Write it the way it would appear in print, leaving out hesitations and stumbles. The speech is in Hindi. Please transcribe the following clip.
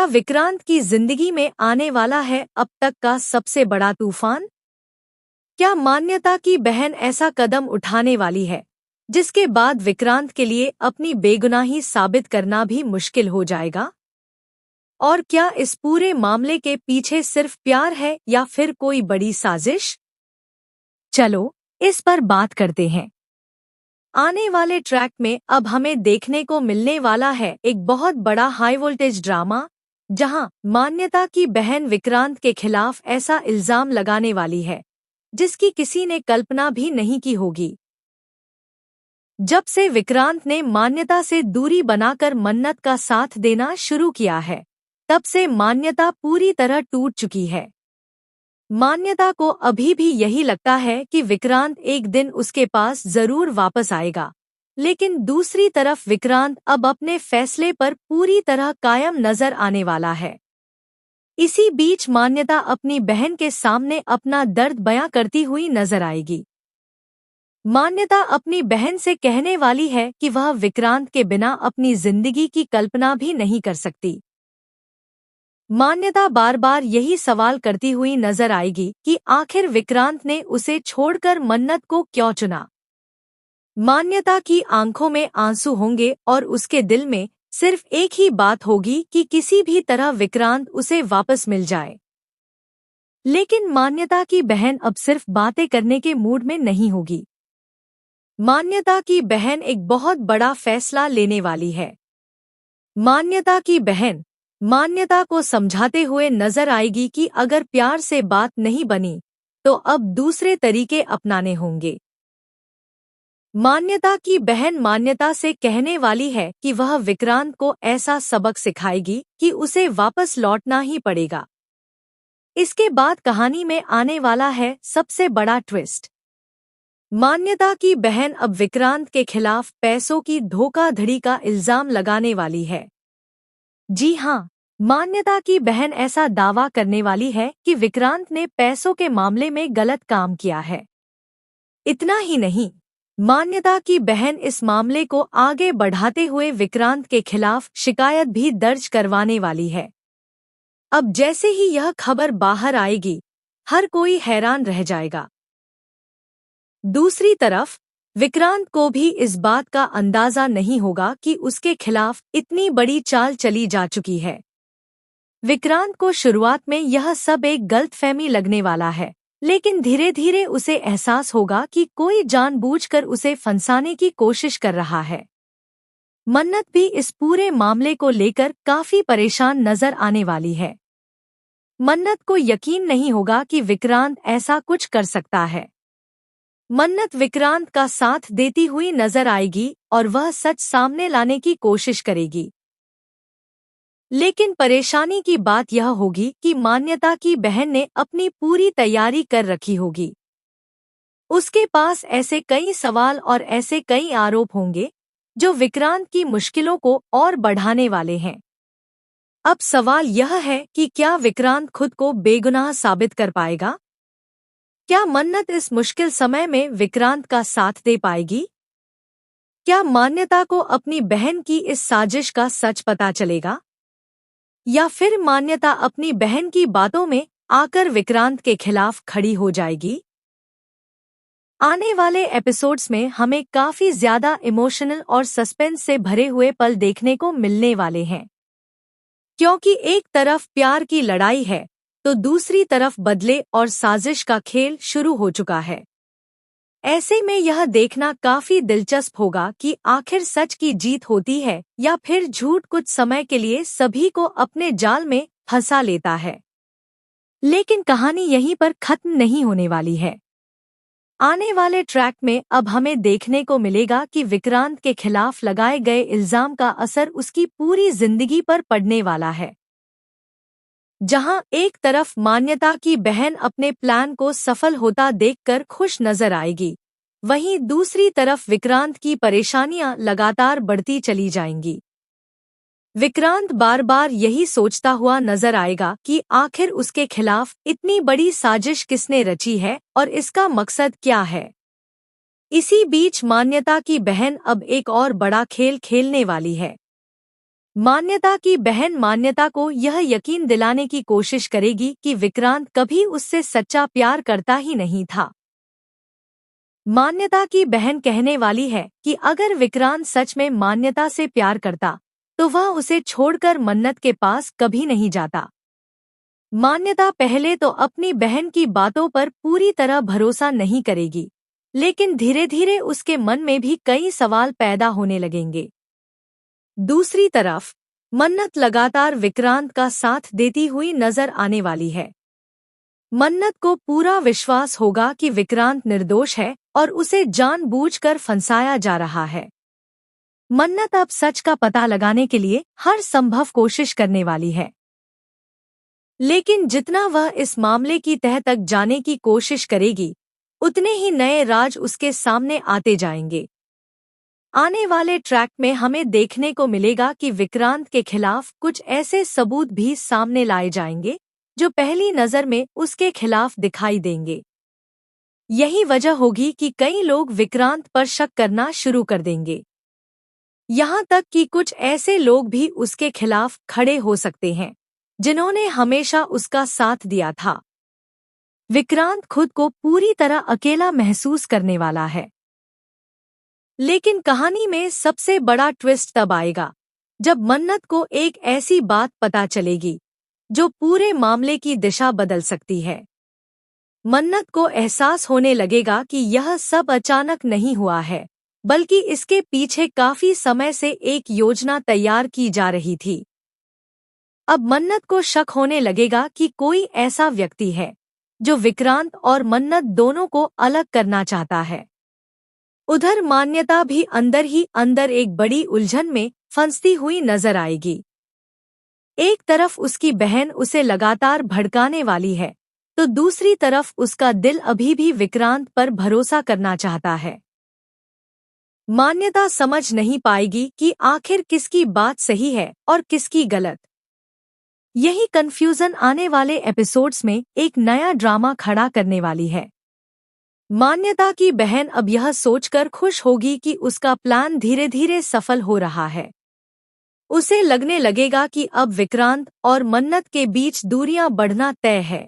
विक्रांत की जिंदगी में आने वाला है अब तक का सबसे बड़ा तूफान? क्या मान्यता की बहन ऐसा कदम उठाने वाली है जिसके बाद विक्रांत के लिए अपनी बेगुनाही साबित करना भी मुश्किल हो जाएगा? और क्या इस पूरे मामले के पीछे सिर्फ प्यार है या फिर कोई बड़ी साजिश? चलो इस पर बात करते हैं। आने वाले ट्रैक में अब हमें देखने को मिलने वाला है एक बहुत बड़ा हाई वोल्टेज ड्रामा, जहां मान्यता की बहन विक्रांत के खिलाफ ऐसा इल्जाम लगाने वाली है जिसकी किसी ने कल्पना भी नहीं की होगी। जब से विक्रांत ने मान्यता से दूरी बनाकर मन्नत का साथ देना शुरू किया है, तब से मान्यता पूरी तरह टूट चुकी है। मान्यता को अभी भी यही लगता है कि विक्रांत एक दिन उसके पास जरूर वापस आएगा, लेकिन दूसरी तरफ विक्रांत अब अपने फैसले पर पूरी तरह कायम नजर आने वाला है। इसी बीच मान्यता अपनी बहन के सामने अपना दर्द बयां करती हुई नजर आएगी। मान्यता अपनी बहन से कहने वाली है कि वह विक्रांत के बिना अपनी जिंदगी की कल्पना भी नहीं कर सकती। मान्यता बार बार यही सवाल करती हुई नजर आएगी कि आखिर विक्रांत ने उसे छोड़कर मन्नत को क्यों चुना। मान्यता की आंखों में आंसू होंगे और उसके दिल में सिर्फ एक ही बात होगी कि किसी भी तरह विक्रांत उसे वापस मिल जाए। लेकिन मान्यता की बहन अब सिर्फ बातें करने के मूड में नहीं होगी। मान्यता की बहन एक बहुत बड़ा फैसला लेने वाली है। मान्यता की बहन मान्यता को समझाते हुए नजर आएगी कि अगर प्यार से बात नहीं बनी तो अब दूसरे तरीके अपनाने होंगे। मान्यता की बहन मान्यता से कहने वाली है कि वह विक्रांत को ऐसा सबक सिखाएगी कि उसे वापस लौटना ही पड़ेगा। इसके बाद कहानी में आने वाला है सबसे बड़ा ट्विस्ट। मान्यता की बहन अब विक्रांत के खिलाफ पैसों की धोखाधड़ी का इल्जाम लगाने वाली है। जी हाँ, मान्यता की बहन ऐसा दावा करने वाली है कि विक्रांत ने पैसों के मामले में गलत काम किया है। इतना ही नहीं, मान्यता की बहन इस मामले को आगे बढ़ाते हुए विक्रांत के खिलाफ शिकायत भी दर्ज करवाने वाली है। अब जैसे ही यह खबर बाहर आएगी, हर कोई हैरान रह जाएगा। दूसरी तरफ विक्रांत को भी इस बात का अंदाजा नहीं होगा कि उसके खिलाफ इतनी बड़ी चाल चली जा चुकी है। विक्रांत को शुरुआत में यह सब एक गलतफहमी लगने वाला है, लेकिन धीरे धीरे उसे एहसास होगा कि कोई जानबूझकर उसे फंसाने की कोशिश कर रहा है। मन्नत भी इस पूरे मामले को लेकर काफी परेशान नजर आने वाली है। मन्नत को यकीन नहीं होगा कि विक्रांत ऐसा कुछ कर सकता है। मन्नत विक्रांत का साथ देती हुई नजर आएगी और वह सच सामने लाने की कोशिश करेगी। लेकिन परेशानी की बात यह होगी कि मान्यता की बहन ने अपनी पूरी तैयारी कर रखी होगी। उसके पास ऐसे कई सवाल और ऐसे कई आरोप होंगे जो विक्रांत की मुश्किलों को और बढ़ाने वाले हैं। अब सवाल यह है कि क्या विक्रांत खुद को बेगुनाह साबित कर पाएगा? क्या मन्नत इस मुश्किल समय में विक्रांत का साथ दे पाएगी? क्या मान्यता को अपनी बहन की इस साजिश का सच पता चलेगा? या फिर मान्यता अपनी बहन की बातों में आकर विक्रांत के खिलाफ खड़ी हो जाएगी? आने वाले एपिसोड्स में हमें काफी ज्यादा इमोशनल और सस्पेंस से भरे हुए पल देखने को मिलने वाले हैं, क्योंकि एक तरफ प्यार की लड़ाई है तो दूसरी तरफ बदले और साजिश का खेल शुरू हो चुका है। ऐसे में यह देखना काफी दिलचस्प होगा कि आखिर सच की जीत होती है या फिर झूठ कुछ समय के लिए सभी को अपने जाल में फंसा लेता है। लेकिन कहानी यहीं पर खत्म नहीं होने वाली है। आने वाले ट्रैक में अब हमें देखने को मिलेगा कि विक्रांत के खिलाफ लगाए गए इल्जाम का असर उसकी पूरी जिंदगी पर पड़ने वाला है। जहां एक तरफ मान्यता की बहन अपने प्लान को सफल होता देखकर खुश नजर आएगी, वहीं दूसरी तरफ विक्रांत की परेशानियां लगातार बढ़ती चली जाएंगी। विक्रांत बार बार यही सोचता हुआ नजर आएगा कि आखिर उसके खिलाफ इतनी बड़ी साजिश किसने रची है और इसका मकसद क्या है। इसी बीच मान्यता की बहन अब एक और बड़ा खेल खेलने वाली है। मान्यता की बहन मान्यता को यह यकीन दिलाने की कोशिश करेगी कि विक्रांत कभी उससे सच्चा प्यार करता ही नहीं था। मान्यता की बहन कहने वाली है कि अगर विक्रांत सच में मान्यता से प्यार करता तो वह उसे छोड़कर मन्नत के पास कभी नहीं जाता। मान्यता पहले तो अपनी बहन की बातों पर पूरी तरह भरोसा नहीं करेगी, लेकिन धीरे धीरे उसके मन में भी कई सवाल पैदा होने लगेंगे। दूसरी तरफ मन्नत लगातार विक्रांत का साथ देती हुई नजर आने वाली है। मन्नत को पूरा विश्वास होगा कि विक्रांत निर्दोष है और उसे जानबूझकर फंसाया जा रहा है। मन्नत अब सच का पता लगाने के लिए हर संभव कोशिश करने वाली है, लेकिन जितना वह इस मामले की तह तक जाने की कोशिश करेगी, उतने ही नए राज उसके सामने आते जाएंगे। आने वाले ट्रैक में हमें देखने को मिलेगा कि विक्रांत के खिलाफ कुछ ऐसे सबूत भी सामने लाए जाएंगे जो पहली नजर में उसके खिलाफ दिखाई देंगे। यही वजह होगी कि कई लोग विक्रांत पर शक करना शुरू कर देंगे। यहाँ तक कि कुछ ऐसे लोग भी उसके खिलाफ खड़े हो सकते हैं जिन्होंने हमेशा उसका साथ दिया था। विक्रांत खुद को पूरी तरह अकेला महसूस करने वाला है। लेकिन कहानी में सबसे बड़ा ट्विस्ट तब आएगा जब मन्नत को एक ऐसी बात पता चलेगी जो पूरे मामले की दिशा बदल सकती है। मन्नत को एहसास होने लगेगा कि यह सब अचानक नहीं हुआ है, बल्कि इसके पीछे काफी समय से एक योजना तैयार की जा रही थी। अब मन्नत को शक होने लगेगा कि कोई ऐसा व्यक्ति है जो विक्रांत और मन्नत दोनों को अलग करना चाहता है। उधर मान्यता भी अंदर ही अंदर एक बड़ी उलझन में फंसती हुई नजर आएगी। एक तरफ उसकी बहन उसे लगातार भड़काने वाली है, तो दूसरी तरफ उसका दिल अभी भी विक्रांत पर भरोसा करना चाहता है। मान्यता समझ नहीं पाएगी कि आखिर किसकी बात सही है और किसकी गलत। यही कंफ्यूजन आने वाले एपिसोड्स में एक नया ड्रामा खड़ा करने वाली है। मान्यता की बहन अब यह सोचकर खुश होगी कि उसका प्लान धीरे धीरे सफल हो रहा है। उसे लगने लगेगा कि अब विक्रांत और मन्नत के बीच दूरियां बढ़ना तय है।